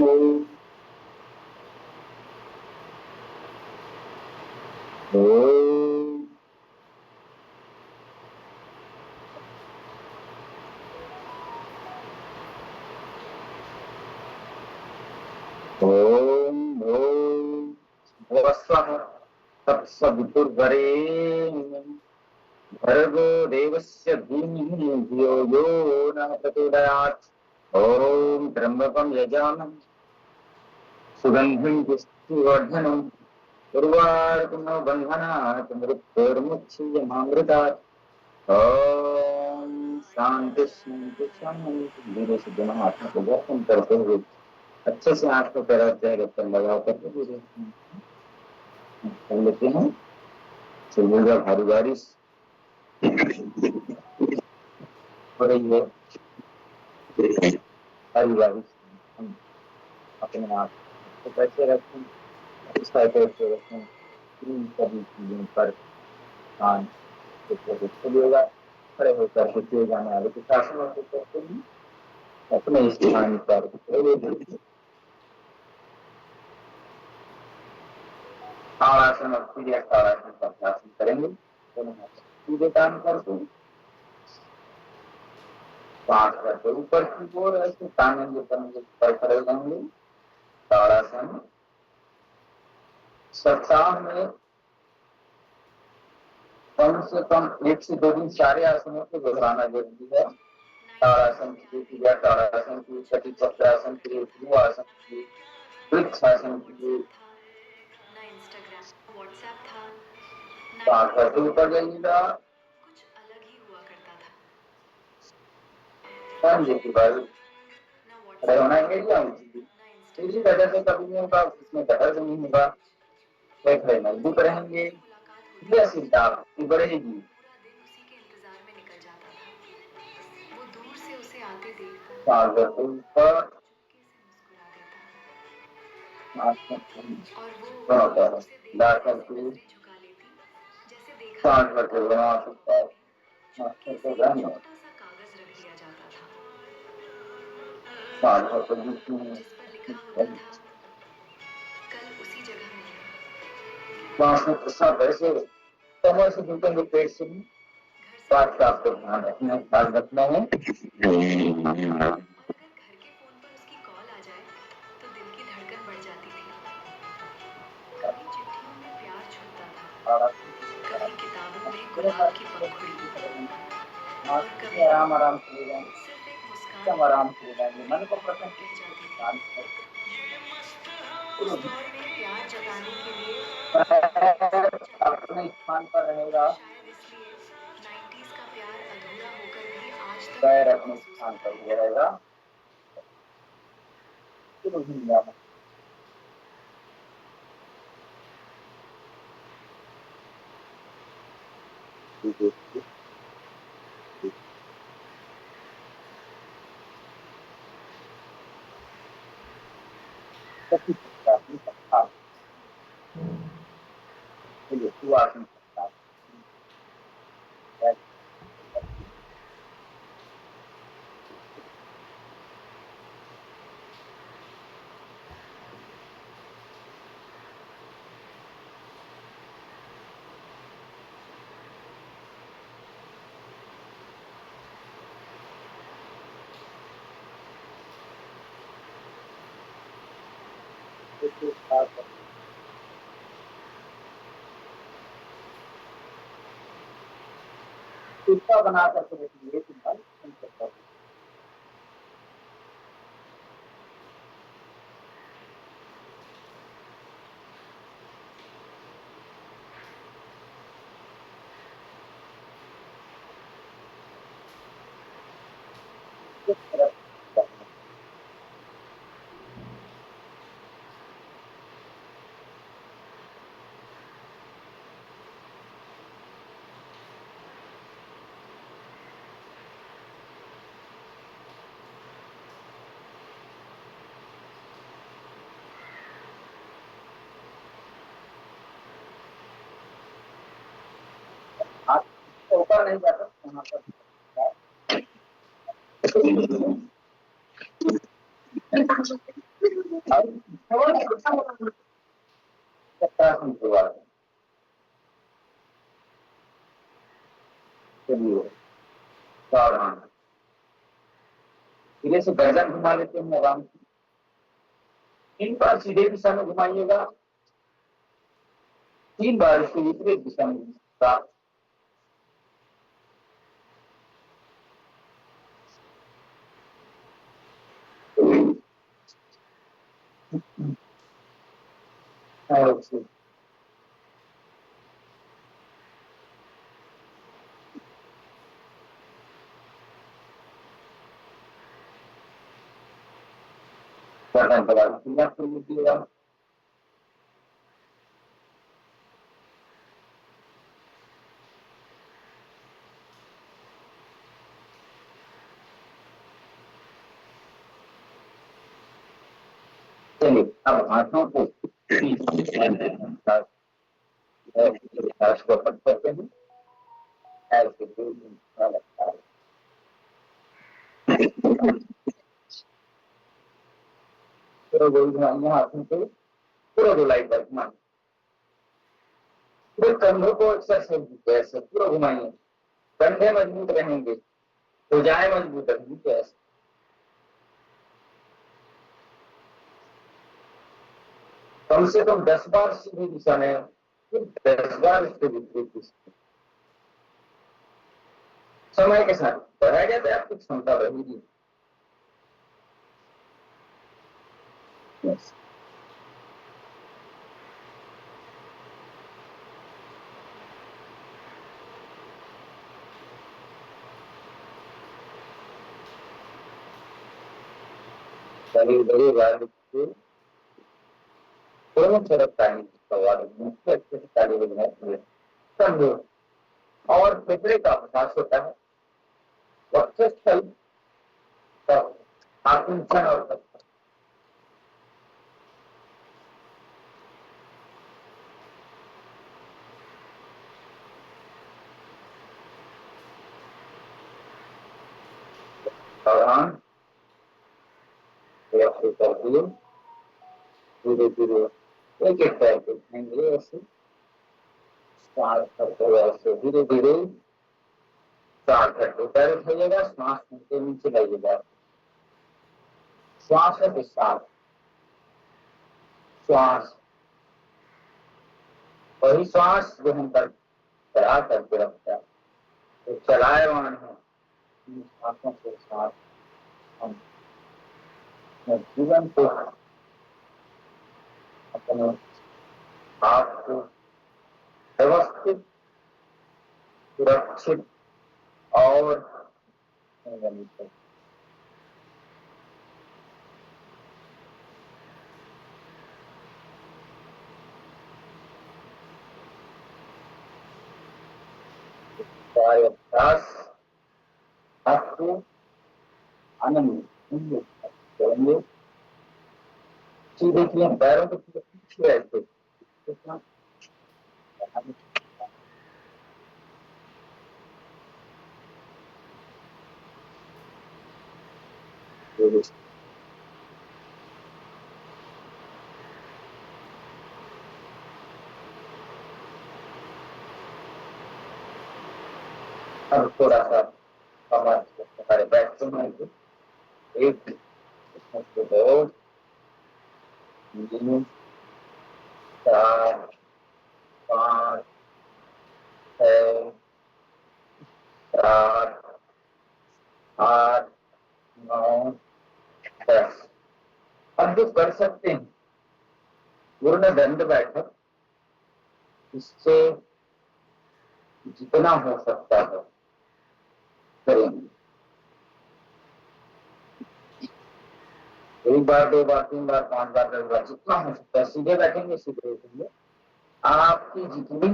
ओम ओम ओम ओम वस्वः तत्सवितुर्वरेण्यं भर्गो देवस्य धीमहि धियो यो नः प्रचोदयात्। ओम त्र्यंबकं यजामहे सुगंधिं पुष्टिवर्धनम् उर्वारुकमिव बन्धनात् मृत्योर्मुक्षीयमामृतात्। ओम शांति शांति शांति। धीरे से दोनों हाथों को दर्शन करते हुए अच्छे से आंख को पैर चेहरे पर लगा करके धीरे कर लेते हैं। चलिएगा भारी बारिश हो रही है। भारी बारिश हम अपने आप को कैसे रखें, इस टाइप से रखें, इन सभी चीजों पर ध्यान चलिएगा। खड़े होकर के जाने वाले कुछ आसनों को करते हैं अपने स्थान पर। ताड़ासन और सूर्य ताड़ासन का अभ्यास करेंगे। दोनों हाथ सीधे काम करते हैं, पांच करके ऊपर की ओर ऐसे टांगेंगे पर खड़े रहेंगे। ताड़ासन सप्ताह में कम से कम 1 से 2 दिन सारे आसनों को दोहराना जरूरी है। ताड़ासन की क्रिया, ताड़ासन की, चक्रासन की, ध्रुवासन की, वृक्षासन की, पांच करके ऊपर जाइएगा। खड़े होना है इसी वजह से कभी नहीं होगा, उसमें दर्द नहीं होगा। खड़े मजबूत रहेंगे, बढ़ेगी। ऊपर सांस करके बना सकता है। सांस में प्रसाद ऐसे कमर से जुड़ेंगे, पेट से भी। बात का आपको ध्यान रखना है, ख्याल रखना है। आराम आराम से जाएंगे, आराम से जाएंगे, मन को प्रसन्न अपने स्थान पर रहेगा। पैर अपने स्थान पर ही रहेगा। इसका बना करके देखिए। ऊपर नहीं जाता वहां पर چلیے ساودھان سیدھے سے گردن گھما لیتے ہیں آرام سے. تین بار سیدھے دشا میں گھمائیے گا, 3 بار اس کے وپریت دشا میں گھمائیے گا. گردن کا بال سیدھا کر لیجیے گا. چلیے اب ہاتھوں کو کرتے ہیں. ہاتھوں سے پورا گولائی پر گھمائیں. پورے کندھوں کو ایسے پورا گھمائیے. کندھے مضبوط رہیں گے, بھجائیں مضبوط رہیں گی. ایسے کم سے کم 10 بار سیدھی دشا میں, پھر 10 بار اس کے وپریت دشا. سمے کے ساتھ بڑھایا جاتا ہے, آپ کی چھمتا رہے گی. بڑی بار دونوں طرف اور پپڑے کا احساس ہوتا ہے. وقت اور دوران دھیرے دھیرے ایک ایک پیر کو اٹھائیں گے. ایسے سانس کرتے ہوئے ایسے دھیرے دھیرے 4 گھنٹے پیر اٹھائیے گا. سانس کے نیچے لائیے گا. سانس کے ساتھ سانس, وہی سانس جو ہم چلا کر کے رکھتا ہے, تو چلائے مان ہے. سانسوں کے ساتھ ہم جیون کو اپنے آپ کو ویوستھت, سرکشت اور آپ کو آنند کریں گے. دیکھیے پیروں کو پیچھے ایسے اب تھوڑا سا ہمارے بیٹھ میں ایک 2 3 4 5 6 7 8 9 10. اب جو کر سکتے ہیں پورن دنڈ بیٹھک, اس سے جتنا ہو سکتا ہے کریں گے. 1 بار 2 بار 3 بار 5 بار 10 بار جتنا ہو سکتا ہے. سیدھے بیٹھیں گے, سیدھے بیٹھیں گے. آپ کی جتنی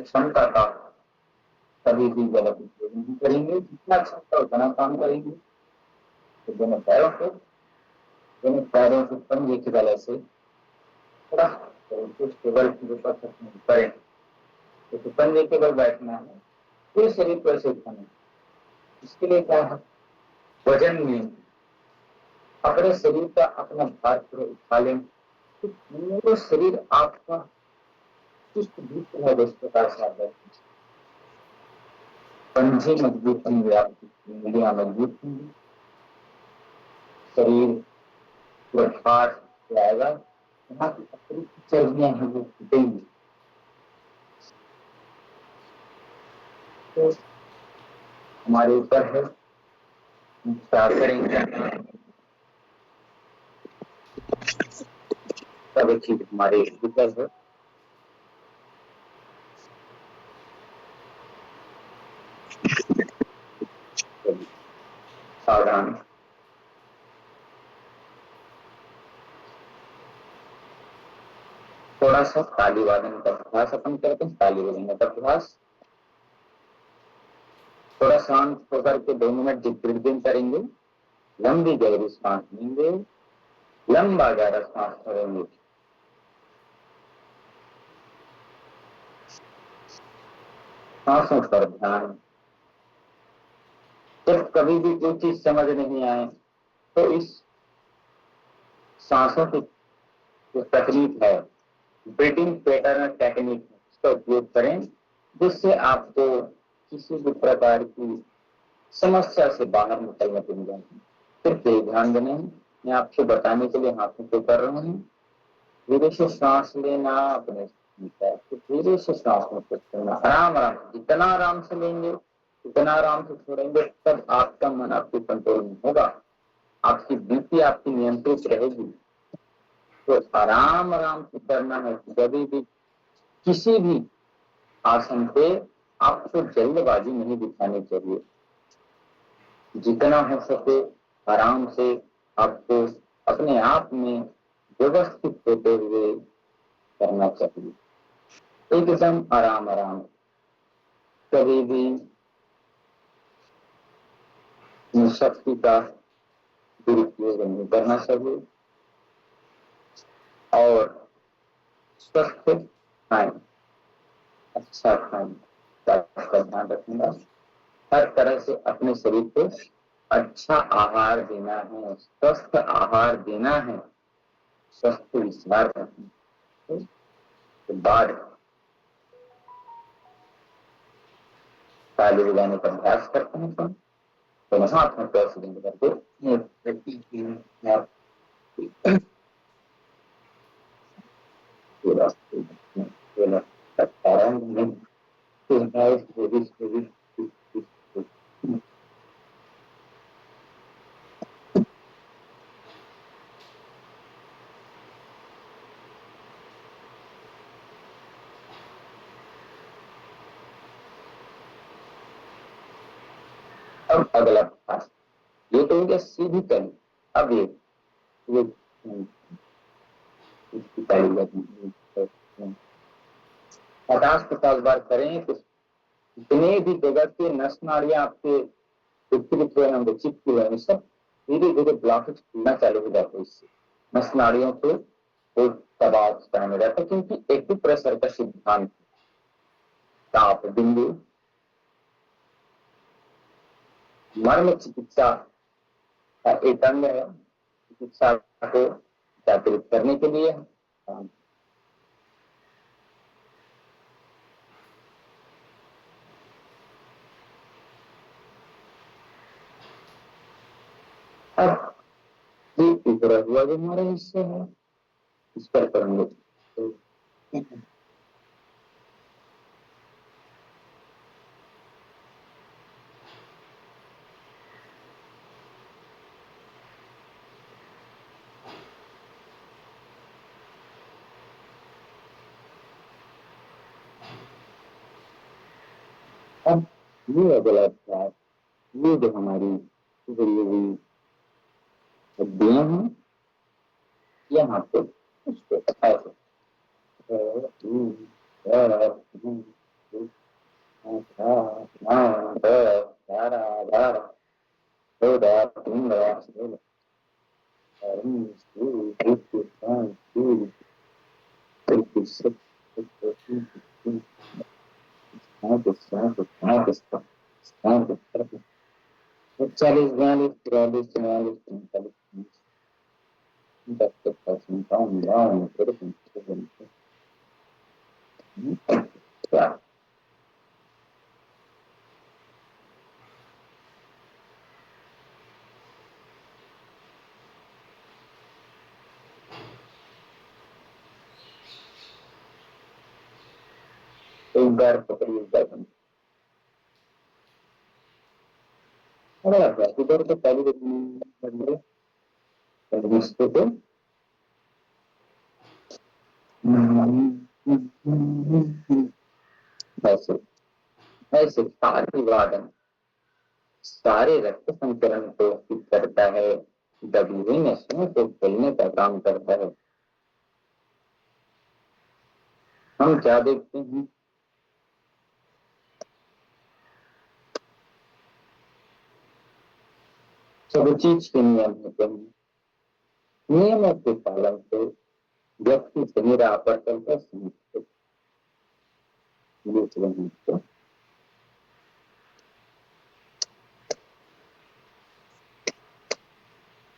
چھمتا کا کبھی بھی غلط نہیں کریں گے. جتنا چھمتا اتنا کام کریں گے. تو دونوں پیروں سے پنجے کی وجہ سے کریں, تو پنجے کے بل بیٹھنا ہے. پورے شریر پر سے اٹھانا ہے. اس کے لیے کیا ہے, وزن میں अपने शरीर का अपना भार पूरा उठा लें तो पूरा शरीर आपका चुस्त दुरुस्त है। इस प्रकार से आप बैठे, पंजे मजबूत होंगे, आपकी उंगलियां मजबूत होंगी, शरीर पूरा भार आएगा, यहाँ की अतिरिक्त चर्बियां हैं वो फूटेंगी। तो हमारे ऊपर है क्या करेंगे, सब चीज हमारे ऊपर है। सावधान, थोड़ा सा ताली वादन का अभ्यास अपन करते हैं। ताली बजाने का अभ्यास थोड़ा शांत होकर के 2 मिनट ब्रीदिंग करेंगे, लंबी गहरी सांस लेंगे, लंबा गहरा सांस छोड़ेंगे। सांसों पर ध्यान। जब कभी भी कोई चीज समझ नहीं आए तो इस सांसों की जो तकनीक है, ब्रीदिंग पैटर्न टेक्निक, इसका उपयोग करें, जिससे आपको किसी भी प्रकार की समस्या से बाहर निकलने को मिले। सिर्फ यही ध्यान देना है, मैं आपको बताने के लिए हाथों को कर रहा हूँ। धीरे से सांस लेना, अपने धीरे से सांस में करना, आराम आराम, जितना आराम से लेंगे उतना आराम से छोड़ेंगे, तब आपका मन आपके कंट्रोल में होगा, आपकी बीपी आपकी नियंत्रित रहेगी। तो आराम आराम से करना है। कभी भी किसी भी आसन पे आपको जल्दबाजी नहीं दिखानी चाहिए, जितना हो सके आराम से आपको अपने आप में व्यवस्थित होते हुए करना चाहिए, एकदम आराम आराम। कभी भी शक्ति का दुरुपयोग नहीं करना चाहिए और स्वस्थ खाएं, अच्छा खाएं, का ध्यान रखूंगा। हर तरह से अपने शरीर को अच्छा आहार देना है, स्वस्थ आहार देना है, स्वस्थ विचार रखना के बाद ताली बजाने का अभ्यास करते हैं। तो हाथ में पैर से करके अब अगला अभ्यास, ये तो हो गया सीधी तली। अब ये 50-50 बार करें तो जितने भी जगह के नस नाड़ियां आपके विकृत हुए होंगे, चिपके हुए होंगे, सब धीरे धीरे ब्लॉकेज खुलना चालू हो जाता है। इससे नस नाड़ियों पे कोई दबाव बनाया जाता है, क्योंकि एक्यूप्रेशर का सिद्धांत ताप बिंदु मर्म चिकित्सा का एक अंग है, चिकित्सा को जागृत करने के लिए। अब पूरा हुआ जो हमारा हिस्सा है, इस पर करेंगे। अब ये अगला अभ्यास, ये जो हमारी उभरी हुई हड्डियां हैं, यहाँ पे उसको ऐसे चालीस 42 43 44 45 सुनता हूँ गाँव तेरे क्या एक बार पकड़ी एक बार बंद अरे यार इधर तो पहले रिश्ते पे ऐसे ऐसे सारे वादन सारे रक्त संचरण को ठीक करता है दबी हुई नसों को खोलने का काम करता है। हम क्या देखते हैं सब चीज के नियम होते हैं नियमों के पालन से व्यक्ति शरीर आपर्तन का समझते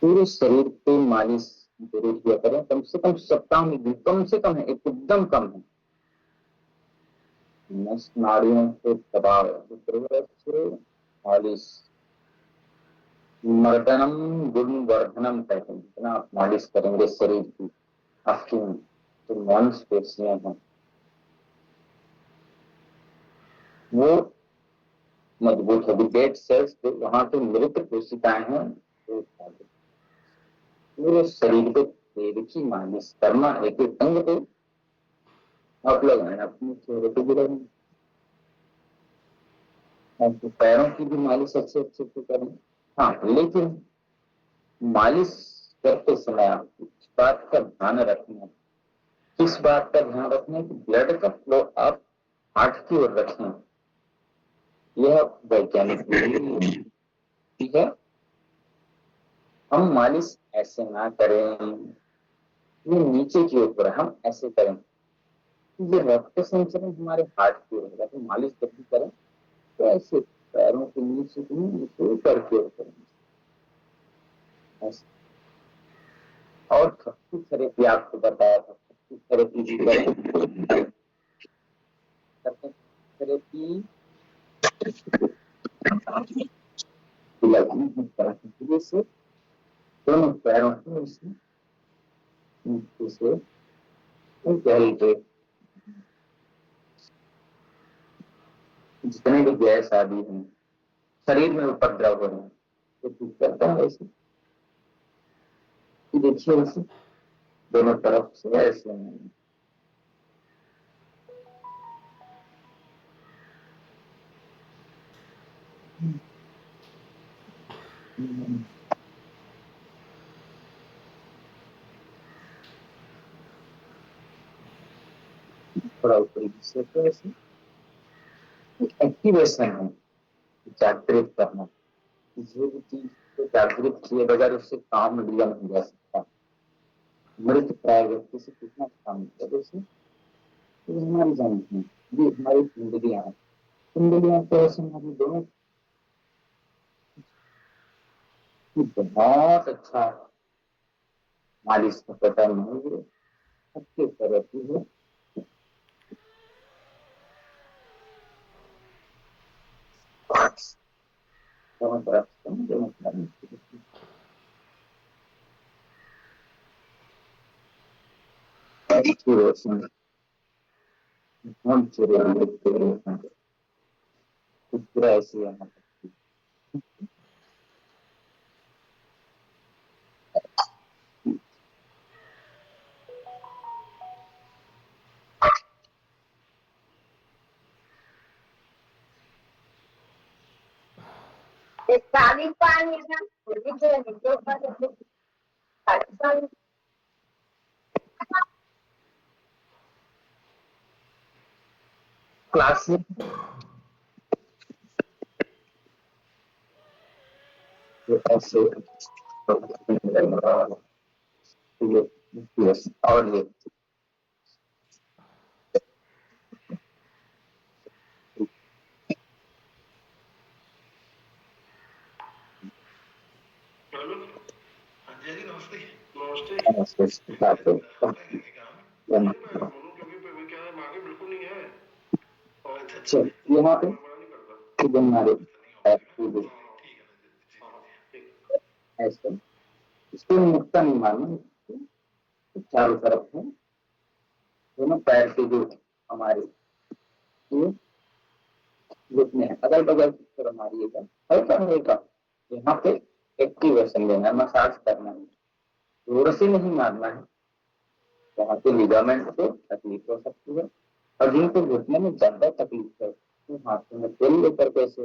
पूरे शरीर पे मालिश जरूर किया करें कम से कम सप्ताह में कम से कम है एकदम कम है नस नाड़ियों से दबाव से मालिश मर्दनम गुणवर्धनम कहते हैं जितना आप मालिश करेंगे शरीर की आपकी जो मांसपेशियां हैं वो मजबूत होगी डेड सेल्स जो वहां पे मृत कोशिकाएं हैं पूरे शरीर पे तेल की मालिश करना एक एक अंग पे आप लगाएं अपने चेहरे पे भी लगाएं आपके पैरों की भी मालिश अच्छे अच्छे से करें हाँ लेकिन मालिश करते समय आप इस बात का ध्यान रखना किस बात का ध्यान रखना कि ब्लड का फ्लो आप हार्ट की ओर रखें यह वैज्ञानिक ठीक है हम मालिश ऐसे ना करें ये नीचे की ओर हम ऐसे करें ये रक्त संचरण हमारे हार्ट की ओर होगा तो मालिश जब भी करें तो ऐसे पैरों के नीचे नीचे करके करें और खप्पी थेरेपी आपको बताया था खप्पी थेरेपी भी करें थेरेपी से दोनों पैरों को नीचे से गहरी पे जितने भी गैस आदि हैं शरीर में उपद्रव हो रहे हैं तो ठीक करता है ऐसे देखिए ऐसे दोनों तरफ से ऐसे थोड़ा ऊपरी हिस्से को ऐसे एक्टिवेशन है जागृत करना किसी भी चीज को जागृत किए बगैर उससे काम लिया नहीं जा सकता मृत प्राय व्यक्ति से कितना काम करे उसे तो हमारी जानती है ये हमारी कुंडलियां हैं कुंडलियां तो ऐसे हमारी दोनों बहुत अच्छा मालिश का पता नहीं अच्छी तरह की है दोनों तरफ अच्छी रोशनी हम पूरा ऐसी है क्लास में ऐसे और ये हेलो हाँ जी नमस्ते यहाँ पे ऐसे इसको मुक्ता नहीं मालूम, चारों तरफ है दोनों पैर से जो हमारे ये घुटने हैं अगल बगल की तरफ मारिएगा, हल्का हल्का यहाँ पे एक्टिवेशन देना है, मसाज करना है, जोर से नहीं मारना है, वहां पे लिगामेंट से तकलीफ हो सकती है। और जिनको घुटने में ज्यादा तकलीफ है तो हाथों में तेल लेकर कैसे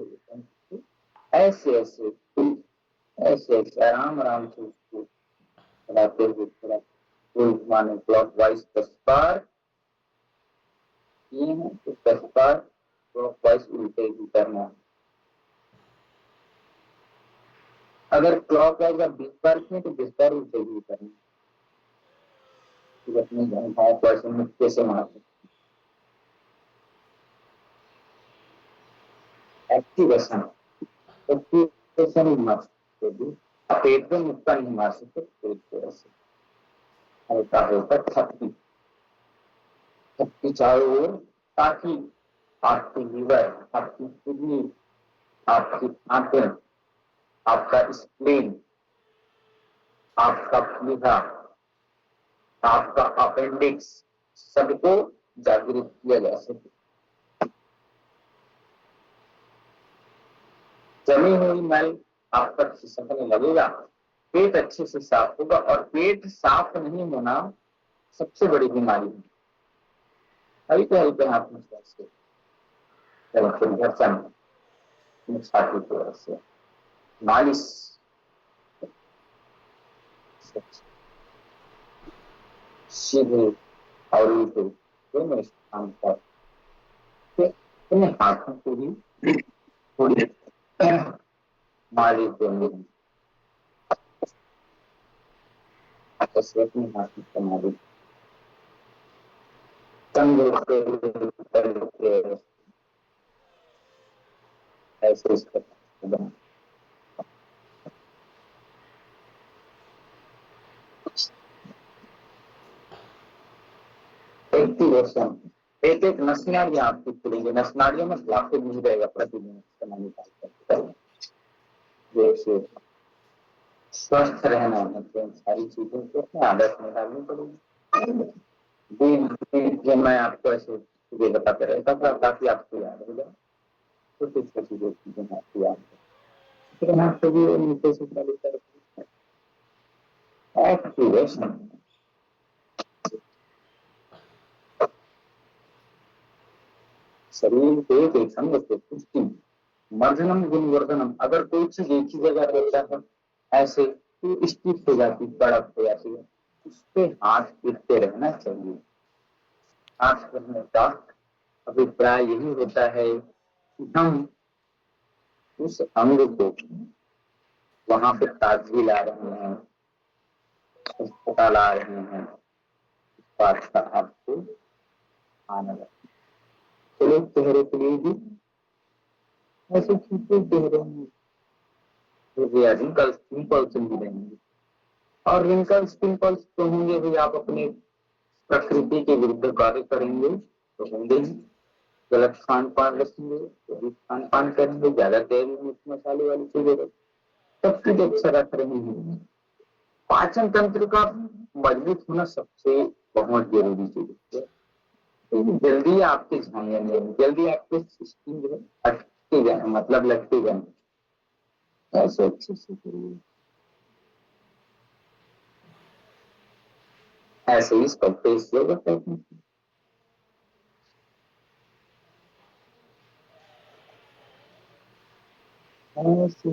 ऐसे ऐसे ऐसे ऐसे आराम आराम से उसको चलाते हुए थोड़ा माने क्लॉक वाइज 10 बार किए हैं तो 10 बार क्लॉक वाइज उल्टे ही करना है। अगर क्लॉक वाइज आप 20 बार किए तो 20 बार उल्टे ही करना है। अपने भाव पर्सन कैसे मार सकते एक्टिवेशन मार सकते भी आप पेट में मुक्का नहीं मार सकते, पेट की वजह से हल्का हल्का थपकी चारों ओर, ताकि आपकी लीवर, आपकी किडनी, आपकी आंतें, आपका स्प्लीन, आपका प्लीहा, आपका अपेंडिक्स सबको जागृत किया जा सके। जमी हुई मैल आप तक सिसकने लगेगा, पेट अच्छे से साफ होगा। और पेट साफ नहीं होना सबसे बड़ी बीमारी है। हल्के हल्के हाथ में से छाती की ओर से मालिश सीधे और उल्टे दोनों स्थान पर अपने हाथों को भी थोड़ी मालिश देनी है। अपने हाथों को मालिश ऐसे एक्टिवेशन एक एक नस नाड़ियां आपकी खुलेंगी, नस नाड़ियों में लाखों मिल जाएगा प्रतिदिन स्वस्थ रहना है तो सारी चीजों को अपने आदत में डालनी पड़ेगी। दिन मैं आपको ऐसे चीजें बताते रहता था ताकि आपको याद हो जाए, छोटी छोटी जो चीजें आपको याद है फिर मैं आपको भी नीचे से एक्टिवेशन शरीर के एक अंग से पुष्टि मर्जनम गुणवर्धनम। अगर कोई चीज एक ही जगह रहता है ऐसे तो स्टिफ हो जाती, कड़क हो जाती है, उस पे हाथ पीटते रहना चाहिए। हाथ करने का अभिप्राय यही होता है कि हम उस अंग को वहां पे ताजगी ला रहे हैं, पता ला रहे हैं, इस बात का आपको आनंद। चलो चेहरे के लिए भी ऐसे छोटे चेहरे रिंकल्स पिंपल्स भी रहेंगे। और रिंकल्स पिंपल्स तो होंगे भी, आप अपने प्रकृति के विरुद्ध कार्य करेंगे तो होंगे ही। गलत खान पान रखेंगे तो खान पान करेंगे, ज्यादा तेल मिर्च मसाले वाली चीजें सब चीज अच्छा रख रहे हैं। पाचन तंत्र का मजबूत होना सबसे बहुत जरूरी चीज है। जल्दी आपके झांगे में जल्दी आपके सिस्टम जो है अटके जाए, मतलब लटके जाए, ऐसे अच्छे से करिए। ऐसे ही इसका फेस योगा करते हैं, ऐसे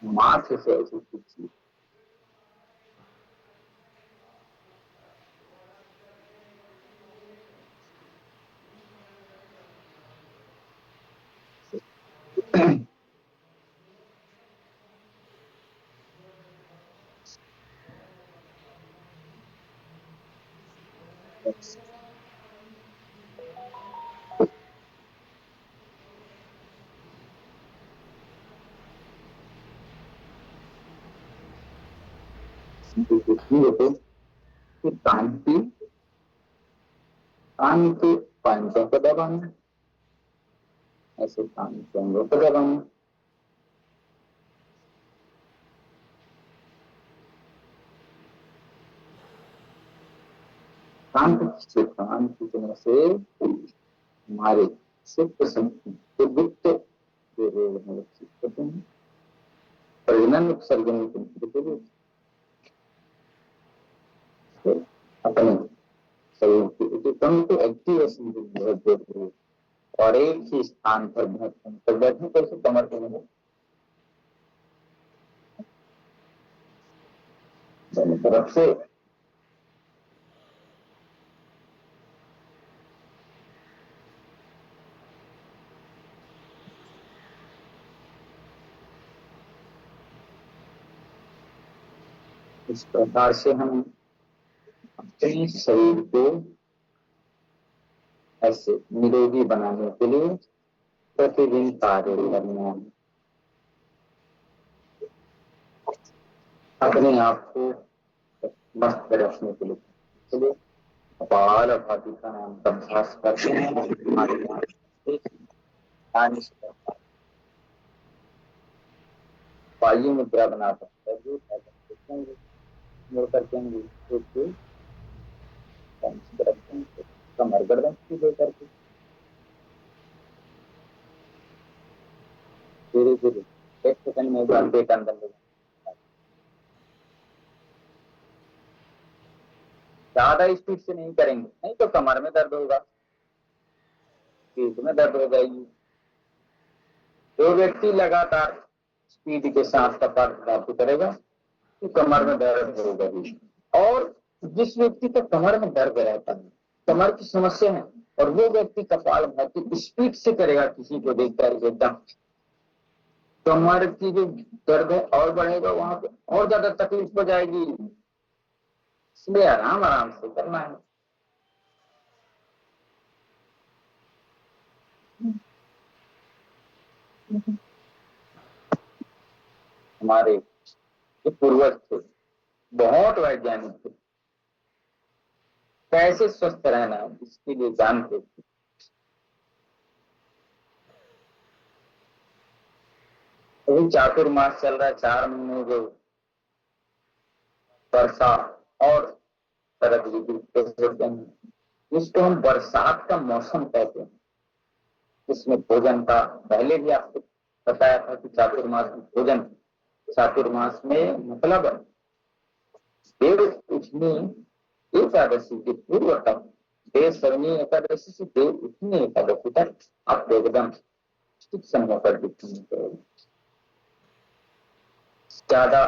माथे से ऐसे कुछ کان کے پانچوں کو دبانا، ایسے کان کے انگوں کو دبانا، کان کھینچنے سے ہمارے پرجنن سرجن اپنے شریر کی ایکٹیویشن بہت ضروری ہے، اور ایک ہی استھان پر بیٹھنے کیسے کمر کے طرف سے اس پرکار سے ہم اپنے شریر کو ایسے نروگی بنانے کے لیے پرتی دن کاریہ کرنا ہے، اپنے آپ کو مست رکھنے کے لیے کپال بھاتی کا نام کا ابھیاس کرتے ہیں، وایو مدرا بنا سکتے کمر گردن لے کر کے دھیرے دھیرے ایک سیکنڈ میں پیٹ اندر لے زیادہ اسپیڈ سے نہیں کریں گے، نہیں تو کمر میں درد ہوگا، پیٹ میں درد ہو جائے گی۔ جو ویکتی لگاتار اسپیڈ کے ساتھ کپالبھاتی کرے گا تو کمر میں درد ہوگا ہی، اور جس ویکتی کا کمر میں درد رہتا ہے، کمر کی سمسیا ہے، اور وہ ویکتی کپالبھاتی اسپیڈ سے کرے گا کسی کو دیکھ کر ایک دم، کمر کی جو درد ہے اور بڑھے گا، وہاں پہ اور زیادہ تکلیف ہو جائے گی، اس لیے آرام آرام سے کرنا ہے۔ ہمارے جو پوروج تھے بہت ویجانک تھے، کیسے سوستھ رہنا ہے اس کے لیے جانتے تھے۔ چاترماس چل رہا ہے، 4 مہینے جو برسا اور شرد رتو ہوتے ہیں، جس کو ہم برسات کا موسم کہتے ہیں، اس میں بھوجن کا پہلے بھی آپ کو بتایا تھا کہ چاترماس میں بھوجن، چاترماس میں مطلب دیو اٹھنی ایکادشی کے پورو تک، دیو سرنی ایکادشی سے دیو اٹھنی ایکادشی تک آپ کو ایک دم سمے پر زیادہ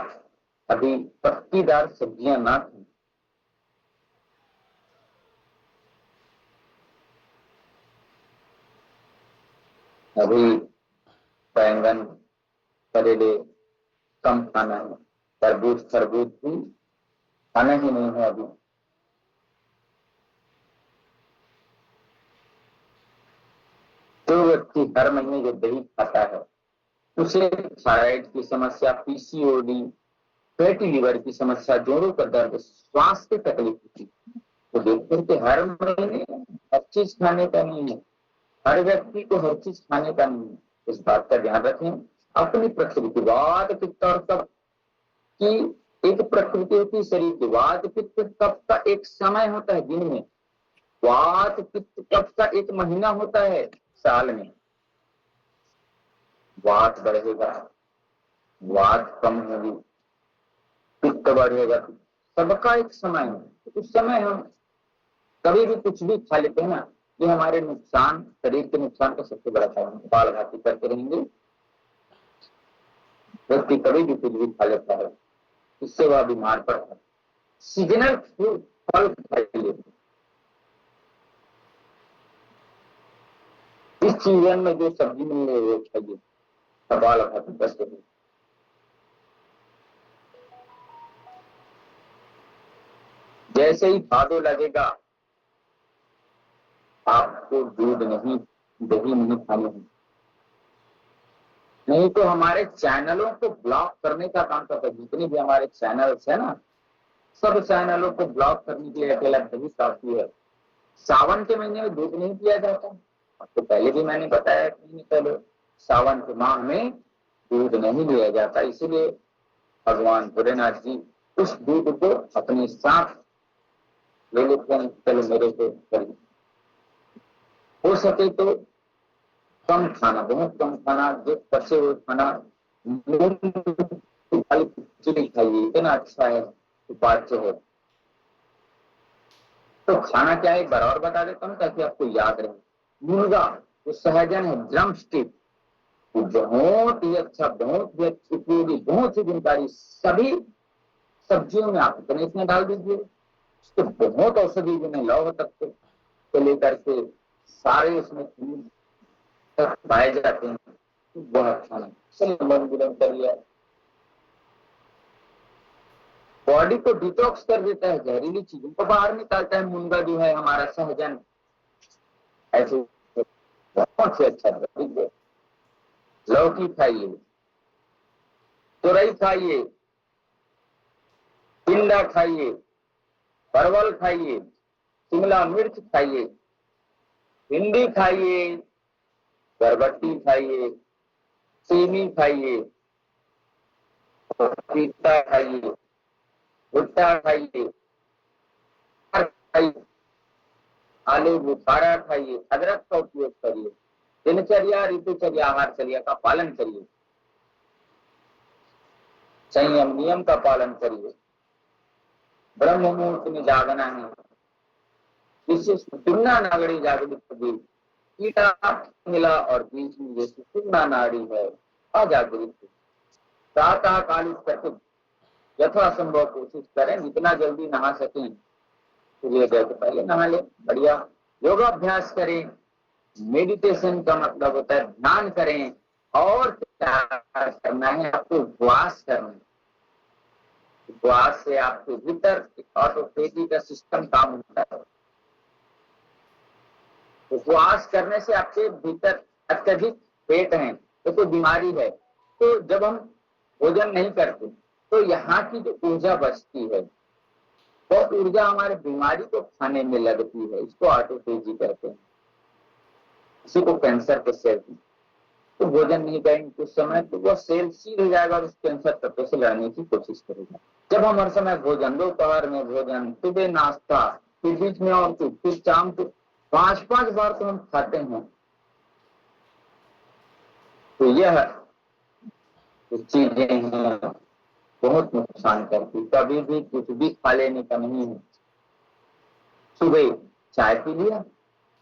ابھی پتی دار سبزیاں نہ کھائیں، ابھی بینگن کریلے کم کھانا ہے، تربوز خربوز بھی کھانا ہی نہیں ہے ابھی۔ جو ویکتی ہر مہینے جو دہی کھاتا ہے اسے تھائرائڈ کی سمسیا، پی سی او ڈی، فیٹی لیور کی سمسیا، جوڑوں کا درد، سانس کی تکلیف ہوتی ہے، تو دیکھتے ہیں کہ ہر مہینے ہر چیز کھانے کا نہیں ہے، ہر ویکتی کو ہر چیز کھانے کا نہیں ہے، اس بات کا دھیان رکھیں۔ اپنی پرکرتی وات پت اور کف کی ایک پرکرتی ہوتی ہے شریر کی، وات پت کف کا ایک سمے ہوتا ہے دن میں، وات پت کف کا ایک مہینہ ہوتا ہے سال میں، وات بڑھے گا، وات کم ہوگی، پت بڑھے گا، سب کا ایک سمے ہے، اس سمے ہم کبھی بھی کچھ بھی کھا لیتے ہیں نا، یہ ہمارے نقصان، شریر کے نقصان کا سب سے بڑا کارن ہے۔ کپالبھاتی کرتے رہیں گے، ویکتی کبھی بھی کچھ بھی کھا لیتا ہے، اس سے وہ بیمار پڑتا ہے۔ سیزنل فروٹ پھل کھائیے، اس سیزن میں جو سبزی مل رہی ہے وہ کھائیے، کپالبھاتی کرتے ہیں۔ جیسے ہی بھادو لگے گا آپ کو دودھ نہیں، دہی نہیں کھانا ہے، نہیں تو ہمارے چینلوں کو بلاک کرنے کا کام کرتا ہے، جتنے بھی ہمارے چینلس ہیں نا सब चैनलों को ब्लॉक करने के लिए अकेला दही काफी है। सावन के महीने में दूध नहीं पिया जाता, तो पहले भी मैंने बताया कि पहले सावन के माह में दूध नहीं लिया जाता, इसीलिए भगवान भोलेनाथ जी उस दूध को अपने साथ ले लेते हैं। चलो मेरे को करिए, हो सके तो कम खाना, बहुत कम खाना, जो पचे हुए खाना, खिचड़ी खाइए, इतना अच्छा है, उपाच्य है। तो खाना क्या है एक बार और बता देता हूँ ताकि आपको याद रहे। मुर्गा जो सहजन है, ड्रम स्टिक, बहुत ही अच्छा, बहुत ही उपयोगी, बहुत ही गुणकारी, सभी सब्जियों में आप इतने इसमें डाल दीजिए, उसके बहुत औषधि गुण है, लौह तत्व से लेकर के सारे उसमें पाए जाते हैं। बहुत खाना मन कर लिया, बॉडी को डिटॉक्स कर देता है, जहरीली चीजों को बाहर निकालता है। मुनगा जो है हमारा सहजन, ऐसे बहुत से अच्छा है। लौकी खाइए, तुरई खाइए, टिंडा खाइए, परवल खाइए, शिमला मिर्च खाइए, भिंडी खाइए, बरबट्टी खाइए, सीमी खाइए, पपीता खाइए, भुट्टा खाइए, आलू बुखारा खाइए, अदरक का उपयोग करिए, दिनचर्या ऋतुचर्या आहारचर्या का पालन करिए, संयम नियम का पालन करिए, ब्रह्म मुहूर्त में जागना है, विशेष तुलना नागड़ी जागृत होगी, कीटा मिला और बीच में जैसे तुलना नाड़ी है अजागृत, प्रातः काल करके यथासंभव कोशिश करें जितना जल्दी नहा सकें, सूर्योदय से पहले नहा ले, बढ़िया योगाभ्यास करें। मेडिटेशन का मतलब होता है ध्यान करें, और क्या करना है आपको, उपवास करना है। उपवास से आपके भीतर ऑटोफेजी का सिस्टम काम होता है। उपवास करने से आपके भीतर अत्यधिक पेट है तो कोई बीमारी है, तो जब हम भोजन नहीं करते तो यहाँ की जो ऊर्जा बचती है वो ऊर्जा हमारे बीमारी को खाने में लगती है, इसको ऑटोफेजी कहते हैं। किसी को कैंसर के सेल, तो भोजन नहीं करेंगे कुछ समय तो वह सेल सीध हो जाएगा और उस कैंसर तत्व से लड़ने की कोशिश करेगा। जब हम हर समय भोजन, दोपहर में भोजन, सुबह नाश्ता, फिर बीच में और कुछ, फिर शाम को 5-5 बार तो हम खाते हैं, तो यह चीजें हैं बहुत नुकसान करती। कभी भी कुछ भी खा लेने का नहीं है। सुबह चाय पी लिया,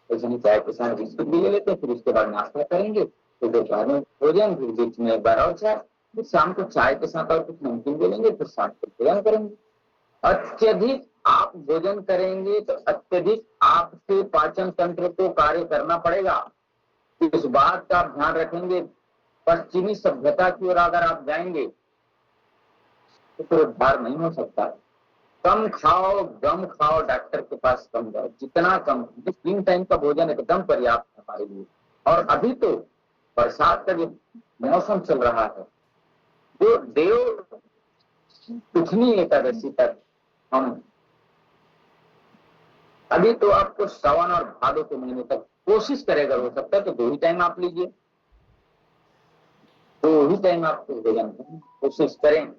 ऐसे चाय के साथ बिस्कुट भी ले लेते, फिर उसके बाद नाश्ता करेंगे, फिर दोपहर में भोजन, फिर बीच में एक बार और चाय, फिर शाम को चाय के साथ और कुछ नमकीन ले लेंगे, फिर शाम को भोजन करेंगे। अत्यधिक आप भोजन करेंगे तो अत्यधिक आपके पाचन तंत्र को कार्य करना पड़ेगा। इस बात का आप ध्यान रखेंगे। पश्चिमी सभ्यता की ओर अगर आप जाएंगे तो फिर उद्धार नहीं हो सकता। कम खाओ, गम खाओ, डॉक्टर के पास कम जाओ, जितना कम, 3 टाइम का भोजन एकदम पर्याप्त है हमारे लिए। और अभी तो बरसात का जो मौसम चल रहा है, जो देव कुथनी एकादशी तक हम, अभी तो आपको श्रवण और भादो के महीने तक कोशिश करेगा, हो सकता है तो 2 ही टाइम आप लीजिए, 2 ही टाइम आप भोजन कोशिश करें।